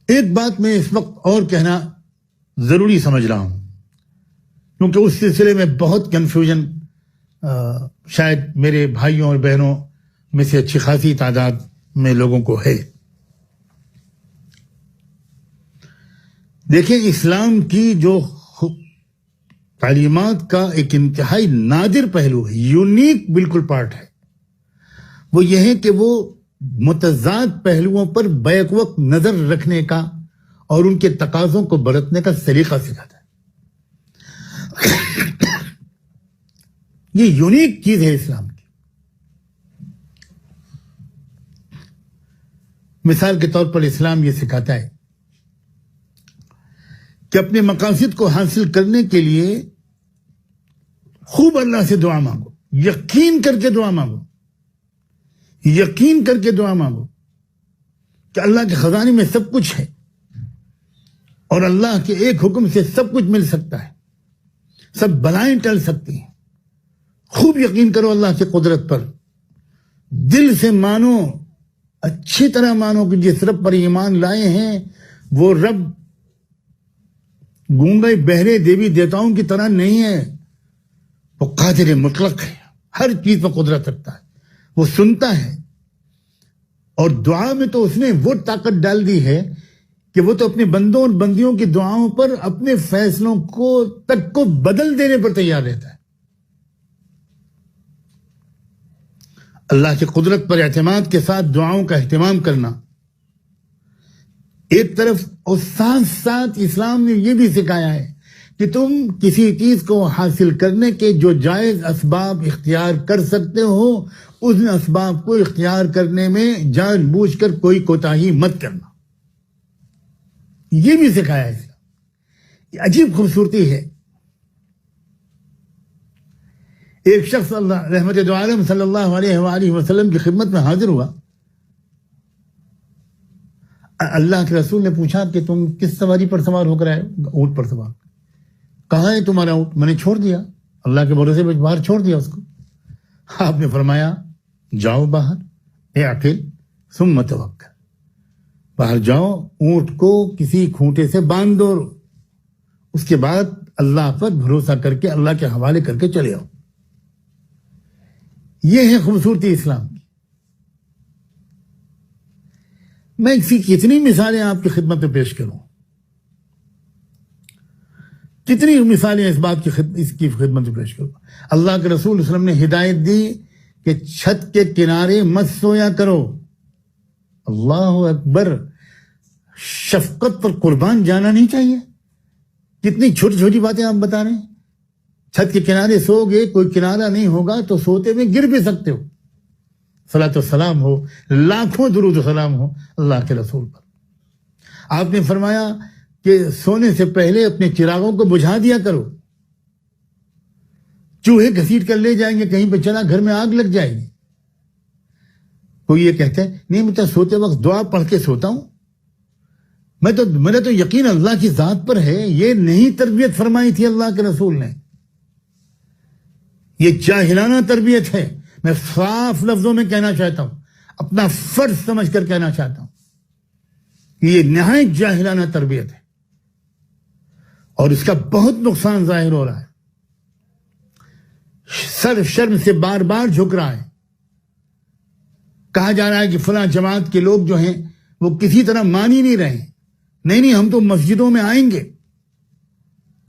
ایک بات میں اس وقت اور کہنا ضروری سمجھ رہا ہوں، کیونکہ اس سلسلے میں بہت کنفیوژن شاید میرے بھائیوں اور بہنوں میں سے اچھی خاصی تعداد میں لوگوں کو ہے۔ دیکھیں، اسلام کی جو تعلیمات کا ایک انتہائی نادر پہلو ہے، یونیک بالکل پارٹ ہے، وہ یہ ہے کہ وہ متضاد پہلوؤں پر بیک وقت نظر رکھنے کا اور ان کے تقاضوں کو برتنے کا سلیقہ سکھاتا ہے۔ یہ یونیک چیز ہے اسلام کی۔ مثال کے طور پر اسلام یہ سکھاتا ہے کہ اپنے مقاصد کو حاصل کرنے کے لیے خوب اللہ سے دعا مانگو، یقین کر کے دعا مانگو، یقین کر کے دعا مانگو کہ اللہ کے خزانے میں سب کچھ ہے اور اللہ کے ایک حکم سے سب کچھ مل سکتا ہے، سب بلائیں ٹل سکتی ہیں۔ خوب یقین کرو اللہ کی قدرت پر، دل سے مانو، اچھی طرح مانو کہ جس رب پر ایمان لائے ہیں وہ رب گونگے بہرے دیوی دیوتاؤں کی طرح نہیں ہے، وہ قادر مطلق ہے، ہر چیز پر قدرت رکھتا ہے، وہ سنتا ہے، اور دعا میں تو اس نے وہ طاقت ڈال دی ہے کہ وہ تو اپنے بندوں اور بندیوں کی دعاؤں پر اپنے فیصلوں کو بدل دینے پر تیار رہتا ہے۔ اللہ کی قدرت پر اعتماد کے ساتھ دعاؤں کا اہتمام کرنا ایک طرف، اور ساتھ ساتھ اسلام نے یہ بھی سکھایا ہے کہ تم کسی چیز کو حاصل کرنے کے جو جائز اسباب اختیار کر سکتے ہو، ان اسباب کو اختیار کرنے میں جان بوجھ کر کوئی کوتاہی مت کرنا، یہ بھی سکھایا ہے اسلام۔ یہ عجیب خوبصورتی ہے۔ ایک شخص رحمت دو عالم صلی اللہ علیہ وآلہ وسلم کی خدمت میں حاضر ہوا۔ اللہ کے رسول نے پوچھا کہ تم کس سواری پر سوار ہو کر آئے؟ اونٹ پر سوار۔ کہاں ہے تمہارا اونٹ؟ میں نے چھوڑ دیا، اللہ کے بھروسے پہ باہر چھوڑ دیا اس کو۔ آپ نے فرمایا جاؤ باہر، اعقل ثم توکل، باہر جاؤ، اونٹ کو کسی کھوٹے سے باندھ دو، اس کے بعد اللہ پر بھروسہ کر کے اللہ کے حوالے کر کے چلے آؤ۔ یہ ہے خوبصورتی اسلام کی۔ میں کتنی مثالیں آپ کی خدمت میں پیش کروں، کتنی مثالیں اس بات کی اس کی خدمت میں پیش کروں۔ اللہ کے رسول صلی اللہ علیہ وسلم نے ہدایت دی کہ چھت کے کنارے مت سویا کرو۔ اللہ اکبر، شفقت پر قربان جانا نہیں چاہیے۔ کتنی چھوٹی چھوٹی باتیں آپ بتا رہے ہیں۔ چھت کے کنارے سو گے، کوئی کنارہ نہیں ہوگا تو سوتے میں گر بھی سکتے ہو۔ صلاۃ و سلام ہو، لاکھوں درود و سلام ہو اللہ کے رسول پر۔ آپ نے فرمایا کہ سونے سے پہلے اپنے چراغوں کو بجھا دیا کرو، چوہے گھسیٹ کر لے جائیں گے، کہیں پہ چلا گھر میں آگ لگ جائے گی۔ کوئی یہ کہتے ہیں نہیں میں تو سوتے وقت دعا پڑھ کے سوتا ہوں، میرا تو یقین اللہ کی ذات پر ہے۔ یہ نہیں تربیت فرمائی تھی اللہ کے رسول نے، یہ جاہلانہ تربیت ہے۔ میں صاف لفظوں میں کہنا چاہتا ہوں، اپنا فرض سمجھ کر کہنا چاہتا ہوں کہ یہ نہایت جاہلانہ تربیت ہے، اور اس کا بہت نقصان ظاہر ہو رہا ہے۔ سر شرم سے بار بار جھک رہا ہے۔ کہا جا رہا ہے کہ فلاں جماعت کے لوگ جو ہیں وہ کسی طرح مان ہی نہیں رہے ہیں۔ نہیں ہم تو مسجدوں میں آئیں گے،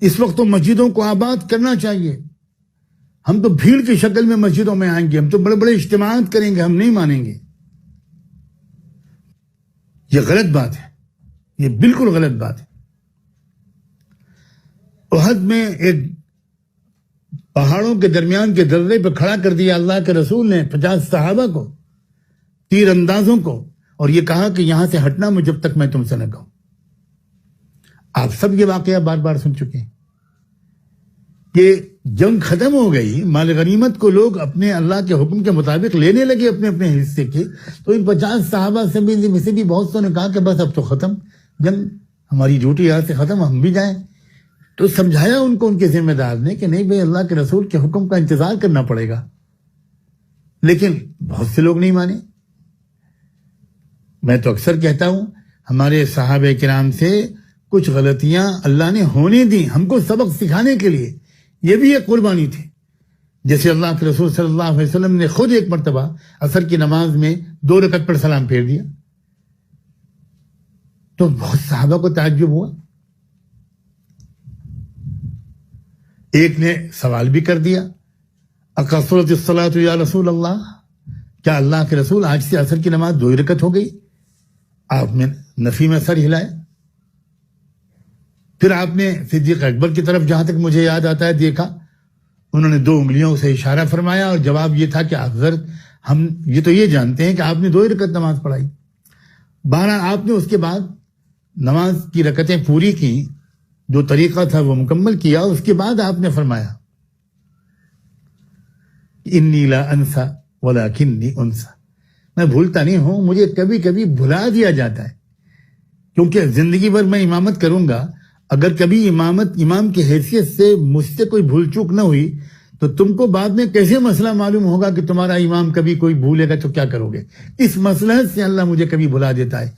اس وقت تو مسجدوں کو آباد کرنا چاہیے، ہم تو بھیڑ کی شکل میں مسجدوں میں آئیں گے، ہم تو بڑے بڑے اجتماعات کریں گے، ہم نہیں مانیں گے۔ یہ غلط بات ہے، یہ بالکل غلط بات ہے۔ احد میں ایک پہاڑوں کے درمیان کے درے پہ کھڑا کر دیا اللہ کے رسول نے 50 صحابہ کو، تیر اندازوں کو، اور یہ کہا کہ یہاں سے ہٹنا میں جب تک میں تم سے نہ کہوں۔ آپ سب یہ واقعہ بار بار سن چکے ہیں کہ جنگ ختم ہو گئی، مال غنیمت کو لوگ اپنے اللہ کے حکم کے مطابق لینے لگے اپنے اپنے حصے کے، تو ان 50 صحابہ سے بھی بہت سو نے کہا کہ بس اب تو ختم جنگ، ہماری ڈیوٹی یہاں سے ختم، ہم بھی جائیں۔ تو سمجھایا ان کو ان کے ذمہ دار نے کہ نہیں بھائی، اللہ کے رسول کے حکم کا انتظار کرنا پڑے گا، لیکن بہت سے لوگ نہیں مانے۔ میں تو اکثر کہتا ہوں ہمارے صحابہ کرام سے کچھ غلطیاں اللہ نے ہونے دی ہم کو سبق سکھانے کے لیے، یہ بھی ایک قربانی تھی. جیسے اللہ کے رسول صلی اللہ علیہ وسلم نے خود ایک مرتبہ عصر کی نماز میں 2 رکعت پر سلام پھیر دیا، تو بہت صحابہ کو تعجب ہوا. ایک نے سوال بھی کر دیا، اقصرت الصلاۃ یا رسول اللہ، کیا اللہ کے رسول آج سے عصر کی نماز 2 رکعت ہو گئی؟ آپ نے نفی میں سر ہلایا. پھر آپ نے صدیق اکبر کی طرف جہاں تک مجھے یاد آتا ہے دیکھا، انہوں نے 2 انگلیوں سے اشارہ فرمایا اور جواب یہ تھا کہ حضرت ہم یہ تو یہ جانتے ہیں کہ آپ نے 2 رکعت نماز پڑھائی. بہرحال آپ نے اس کے بعد نماز کی رکعتیں پوری کی، جو طریقہ تھا وہ مکمل کیا. اس کے بعد آپ نے فرمایا انی لا انسا ولکنی انسا، میں بھولتا نہیں ہوں، مجھے کبھی کبھی بھلا دیا جاتا ہے، کیونکہ زندگی بھر میں امامت کروں گا، اگر کبھی امام کی حیثیت سے مجھ سے کوئی بھول چوک نہ ہوئی تو تم کو بعد میں کیسے مسئلہ معلوم ہوگا کہ تمہارا امام کبھی کوئی بھولے گا تو کیا کرو گے؟ اس مصلحت سے اللہ مجھے کبھی بھلا دیتا ہے.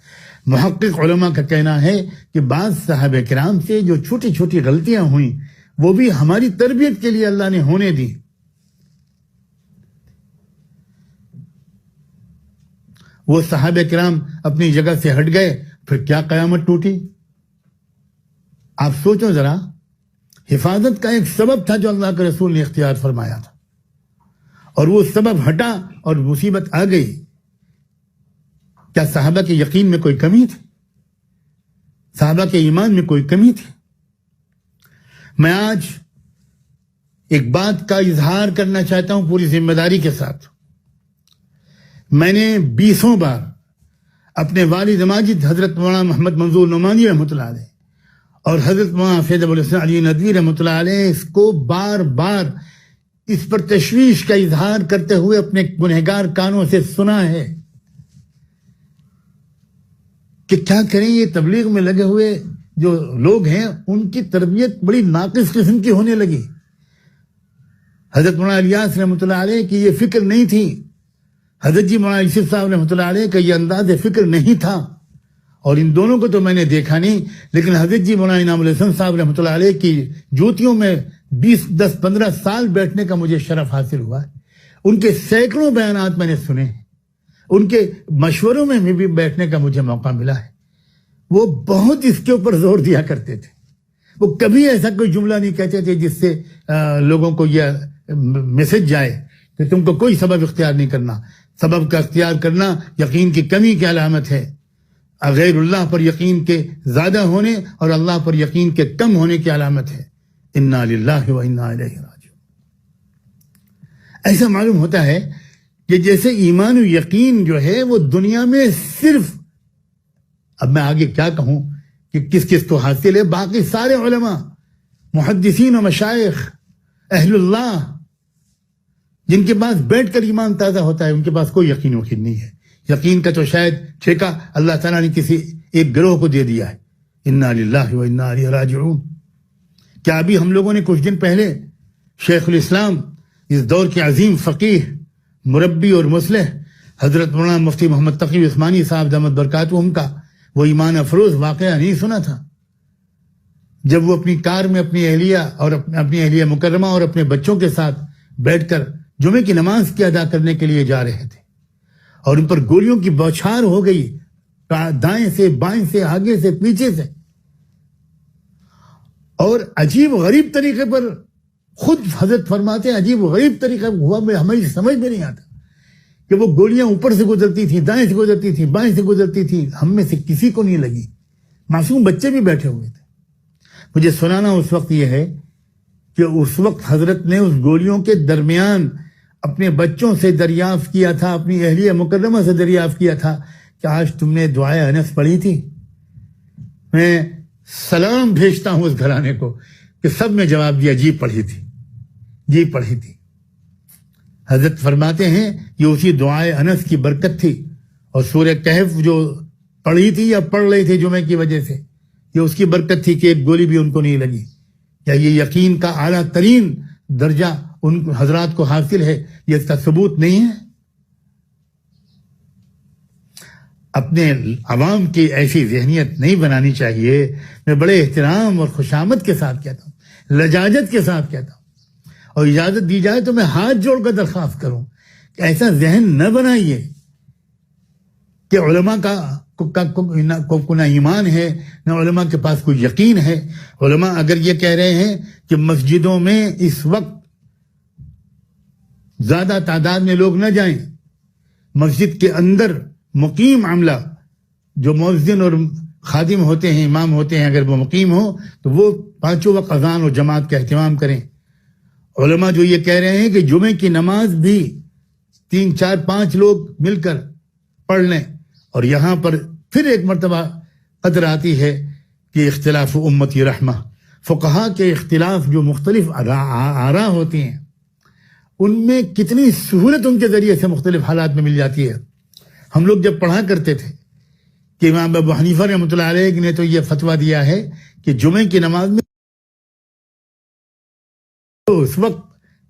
محقق علماء کا کہنا ہے کہ بعض صحابہ کرام سے جو چھوٹی چھوٹی غلطیاں ہوئیں وہ بھی ہماری تربیت کے لیے اللہ نے ہونے دی. وہ صحابہ کرام اپنی جگہ سے ہٹ گئے، پھر کیا قیامت ٹوٹی. آپ سوچو ذرا، حفاظت کا ایک سبب تھا جو اللہ کے رسول نے اختیار فرمایا تھا، اور وہ سبب ہٹا اور مصیبت آ گئی. کیا صحابہ کے یقین میں کوئی کمی تھی؟ صحابہ کے ایمان میں کوئی کمی تھی؟ میں آج ایک بات کا اظہار کرنا چاہتا ہوں پوری ذمہ داری کے ساتھ. میں نے 20 بار اپنے والد ماجد حضرت مولانا محمد منظور نعمانی رحمۃ اللہ علیہ اور حضرت مولانا فیض ابو الحسن علی ندوی رحمۃ اللہ علیہ اس کو بار بار اس پر تشویش کا اظہار کرتے ہوئے اپنے گنہگار کانوں سے سنا ہے کہ کیا کریں، یہ تبلیغ میں لگے ہوئے جو لوگ ہیں ان کی تربیت بڑی ناقص قسم کی ہونے لگی. حضرت مولانا الیاس رحمۃ اللہ علیہ کی یہ فکر نہیں تھی، حضرت جی مولانا یوسف صاحب رحمۃ اللہ علیہ کا یہ انداز فکر نہیں تھا، اور ان دونوں کو تو میں نے دیکھا نہیں، لیکن حضرت جی مولانا انعام الحسن صاحب رحمۃ اللہ علیہ کی جوتیوں میں 10-15 سال بیٹھنے کا مجھے شرف حاصل ہوا ہے. ان کے سینکڑوں بیانات میں نے سنے ہیں، ان کے مشوروں میں بھی بیٹھنے کا مجھے موقع ملا ہے. وہ بہت اس کے اوپر زور دیا کرتے تھے. وہ کبھی ایسا کوئی جملہ نہیں کہتے تھے جس سے لوگوں کو یہ میسج جائے کہ تم کو کوئی سبب اختیار نہیں کرنا. سبب کا اختیار کرنا یقین کی کمی کی علامت ہے. غیر اللہ پر یقین کے زیادہ ہونے اور اللہ پر یقین کے کم ہونے کی علامت ہے. انا للہ و انا الیہ راجعون. ایسا معلوم ہوتا ہے کہ جیسے ایمان و یقین جو ہے وہ دنیا میں صرف، اب میں آگے کیا کہوں کہ کس کس کو حاصل ہے، باقی سارے علماء، محدثین و مشائخ، اہل اللہ، جن کے پاس بیٹھ کر ایمان تازہ ہوتا ہے، ان کے پاس کوئی یقین وقین نہیں ہے. یقین کا تو شاید ٹھیکہ اللہ تعالیٰ نے کسی ایک گروہ کو دے دیا ہے. انا للہ و انا الیہ راجعون. کیا ابھی ہم لوگوں نے کچھ دن پہلے شیخ الاسلام، اس دور کے عظیم فقیہ، مربی اور مصلح حضرت مولانا مفتی محمد تقی عثمانی صاحب دامت برکاتہم کا وہ ایمان افروز واقعہ نہیں سنا تھا؟ جب وہ اپنی کار میں اپنی اہلیہ مکرمہ اور اپنے بچوں کے ساتھ بیٹھ کر جمعے کی نماز کی ادا کرنے کے لیے جا رہے تھے اور ان پر گولیوں کی بوچھار ہو گئی، دائیں سے بائیں سے آگے سے پیچھے سے، اور عجیب غریب طریقے پر، خود حضرت فرماتے ہیں عجیب غریب طریقہ ہوا، ہمیں سمجھ میں نہیں آتا کہ وہ گولیاں اوپر سے گزرتی تھیں، دائیں سے گزرتی تھیں، بائیں سے گزرتی تھیں، ہم میں سے کسی کو نہیں لگی. معصوم بچے بھی بیٹھے ہوئے تھے. مجھے سنانا اس وقت یہ ہے کہ اس وقت حضرت نے اس گولیوں کے درمیان اپنے بچوں سے دریافت کیا تھا، اپنی اہلیہ مکرمہ سے دریافت کیا تھا کہ آج تم نے دعائے انس پڑھی تھی؟ میں سلام بھیجتا ہوں اس گھرانے کو کہ سب نے جواب دیا جی پڑھی تھی، جی پڑھی تھی. حضرت فرماتے ہیں یہ اسی دعائے انس کی برکت تھی، اور سورہ کہف جو پڑھی تھی یا پڑھ رہی تھی جمعے کی وجہ سے، یہ اس کی برکت تھی کہ ایک گولی بھی ان کو نہیں لگی. کیا یہ یقین کا اعلیٰ ترین درجہ ان حضرات کو حاصل ہے؟ یہ اس کا ثبوت نہیں ہے؟ اپنے عوام کی ایسی ذہنیت نہیں بنانی چاہیے. میں بڑے احترام اور خوشامد کے ساتھ کہتا ہوں، لجاجت کے ساتھ کہتا ہوں، اور اجازت دی جائے تو میں ہاتھ جوڑ کر درخواست کروں کہ ایسا ذہن نہ بنائیے کہ علماء کو نہ ایمان ہے، نہ علماء کے پاس کوئی یقین ہے. علماء اگر یہ کہہ رہے ہیں کہ مسجدوں میں اس وقت زیادہ تعداد میں لوگ نہ جائیں، مسجد کے اندر مقیم عملہ جو مؤذن اور خادم ہوتے ہیں، امام ہوتے ہیں، اگر وہ مقیم ہو تو وہ پانچوں وقت اذان اور جماعت کا اہتمام کریں. علماء جو یہ کہہ رہے ہیں کہ جمعے کی نماز بھی 3 4 5 لوگ مل کر پڑھ لیں. اور یہاں پر پھر ایک مرتبہ قدر آتی ہے کہ اختلاف امتی رحمہ، فقہا کے اختلاف جو مختلف آراء ہوتی ہیں ان میں کتنی سہولت ان کے ذریعے سے مختلف حالات میں مل جاتی ہے. ہم لوگ جب پڑھا کرتے تھے کہ امام ابو حنیفہ رحمۃ اللہ علیہ نے تو یہ فتویٰ دیا ہے کہ جمعے کی نماز میں تو اس وقت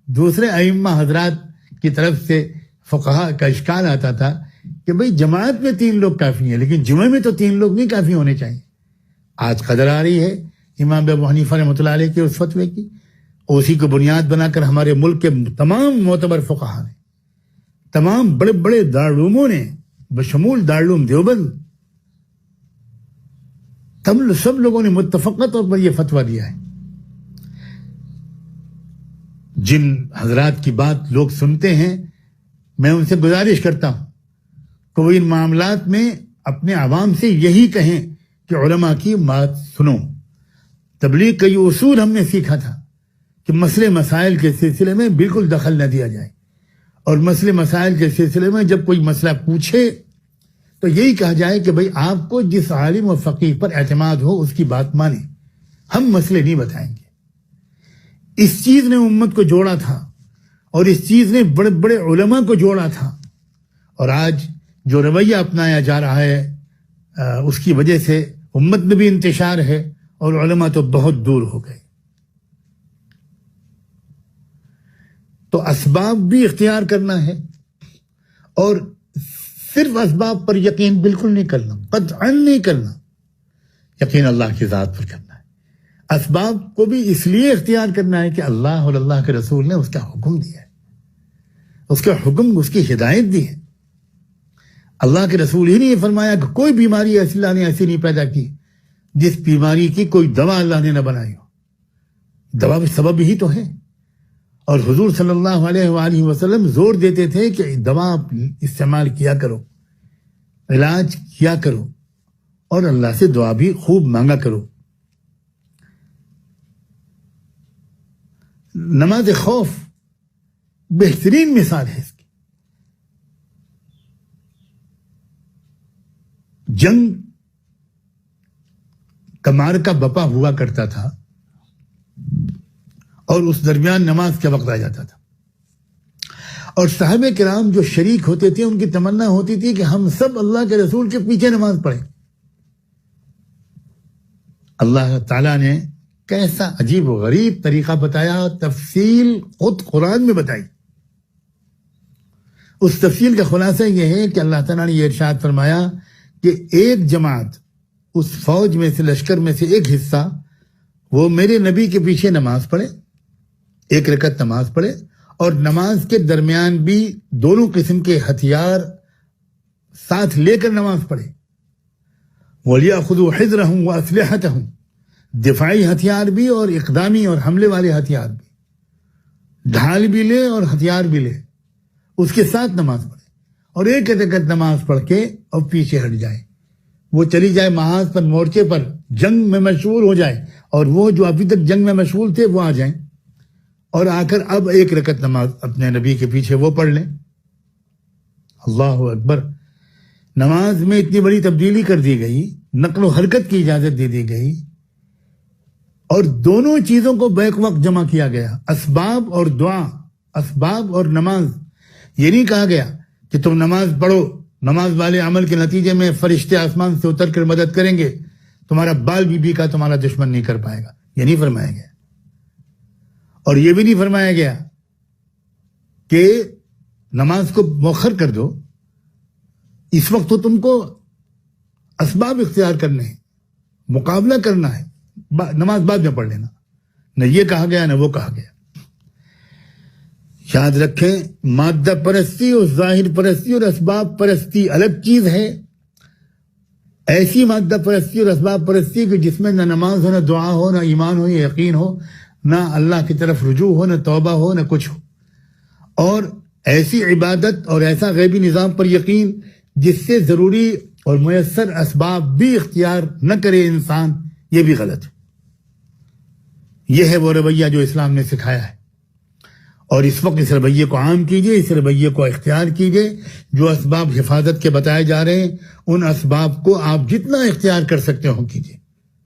دوسرے ائمہ حضرات کی طرف سے فقہا کا اشکال آتا تھا کہ بھئی جماعت میں 3 لوگ کافی ہیں، لیکن جمعے میں تو 3 لوگ نہیں کافی ہونے چاہیے. آج قدر آ رہی ہے امام ابو حنیفہ رحمۃ اللہ علیہ کے اس فتوے کی، اسی کو بنیاد بنا کر ہمارے ملک کے تمام معتبر فقہا نے، تمام بڑے بڑے دارالعلوموں نے بشمول دارالعلوم دیوبند، سب لوگوں نے متفقہ طور پر یہ فتویٰ دیا ہے. جن حضرات کی بات لوگ سنتے ہیں میں ان سے گزارش کرتا ہوں کہ وہ ان معاملات میں اپنے عوام سے یہی کہیں کہ علماء کی بات سنو. تبلیغ کا یہ اصول ہم نے سیکھا تھا کہ مسئلے مسائل کے سلسلے میں بالکل دخل نہ دیا جائے، اور مسئلے مسائل کے سلسلے میں جب کوئی مسئلہ پوچھے تو یہی کہا جائے کہ بھئی آپ کو جس عالم و فقیہ پر اعتماد ہو اس کی بات مانیں، ہم مسئلے نہیں بتائیں گے. اس چیز نے امت کو جوڑا تھا، اور اس چیز نے بڑے بڑے علماء کو جوڑا تھا. اور آج جو رویہ اپنایا جا رہا ہے اس کی وجہ سے امت میں بھی انتشار ہے اور علماء تو بہت دور ہو گئے. تو اسباب بھی اختیار کرنا ہے، اور صرف اسباب پر یقین بالکل نہیں کرنا، قطعاً نہیں کرنا. یقین اللہ کی ذات پر کرنا ہے. اسباب کو بھی اس لیے اختیار کرنا ہے کہ اللہ اور اللہ کے رسول نے اس کا حکم دیا ہے، اس کا حکم، اس کی ہدایت دی ہے. اللہ کے رسول ہی نے یہ فرمایا کہ کوئی بیماری ایسی اللہ نے ایسی نہیں پیدا کی جس بیماری کی کوئی دوا اللہ نے نہ بنائی ہو. دوا بھی سبب ہی تو ہے. اور حضور صلی اللہ علیہ وآلہ وسلم زور دیتے تھے کہ دوا استعمال کیا کرو، علاج کیا کرو، اور اللہ سے دعا بھی خوب مانگا کرو. نماز خوف بہترین مثال ہے اس کی. جنگ کا معرکہ بپا ہوا کرتا تھا اور اس درمیان نماز کا وقت آ جاتا تھا، اور صحابہ کرام جو شریک ہوتے تھے ان کی تمنا ہوتی تھی کہ ہم سب اللہ کے رسول کے پیچھے نماز پڑھیں. اللہ تعالیٰ نے کیسا عجیب و غریب طریقہ بتایا، تفصیل خود قرآن میں بتائی. اس تفصیل کا خلاصہ یہ ہے کہ اللہ تعالیٰ نے یہ ارشاد فرمایا کہ ایک جماعت اس فوج میں سے، لشکر میں سے ایک حصہ، وہ میرے نبی کے پیچھے نماز پڑھے، 1 رکعت نماز پڑھے، اور نماز کے درمیان بھی دونوں قسم کے ہتھیار ساتھ لے کر نماز پڑھے. وَلْيَأْخُذُوا حِذْرَهُمْ وَأَسْلِحَتَهُمْ، دفاعی ہتھیار بھی اور اقدامی اور حملے والے ہتھیار بھی، ڈھال بھی لے اور ہتھیار بھی لے، اس کے ساتھ نماز پڑھے، اور 1 رکعت نماز پڑھ کے اور پیچھے ہٹ جائے. وہ چلی جائے محاذ پر، مورچے پر، جنگ میں مشغول ہو جائے، اور وہ جو ابھی تک جنگ میں مشغول تھے وہ آ جائیں اور آ کر اب 1 رکعت نماز اپنے نبی کے پیچھے وہ پڑھ لیں. اللہ اکبر. نماز میں اتنی بڑی تبدیلی کر دی گئی، نقل و حرکت کی اجازت دے دی گئی، اور دونوں چیزوں کو بیک وقت جمع کیا گیا، اسباب اور دعا، اسباب اور نماز. یہ نہیں کہا گیا کہ تم نماز پڑھو، نماز والے عمل کے نتیجے میں فرشتے آسمان سے اتر کر مدد کریں گے، تمہارا بال بی بی کا تمہارا دشمن نہیں کر پائے گا. یہ نہیں فرمایا گیا. اور یہ بھی نہیں فرمایا گیا کہ نماز کو مؤخر کر دو، اس وقت تو تم کو اسباب اختیار کرنے ہیں، مقابلہ کرنا ہے، نماز بعد میں پڑھ لینا، نہ یہ کہا گیا نہ وہ کہا گیا۔ یاد رکھیں، مادہ پرستی اور ظاہر پرستی اور اسباب پرستی الگ چیز ہے۔ ایسی مادہ پرستی اور اسباب پرستی کہ جس میں نہ نماز ہو، نہ دعا ہو، نہ ایمان ہو، یا یقین ہو، نہ اللہ کی طرف رجوع ہو، نہ توبہ ہو، نہ کچھ ہو، اور ایسی عبادت اور ایسا غیبی نظام پر یقین جس سے ضروری اور میسر اسباب بھی اختیار نہ کرے انسان، یہ بھی غلط ہے۔ یہ ہے وہ رویہ جو اسلام نے سکھایا ہے، اور اس وقت اس رویے کو عام کیجئے، اس رویے کو اختیار کیجئے۔ جو اسباب حفاظت کے بتائے جا رہے ہیں، ان اسباب کو آپ جتنا اختیار کر سکتے ہو کیجئے۔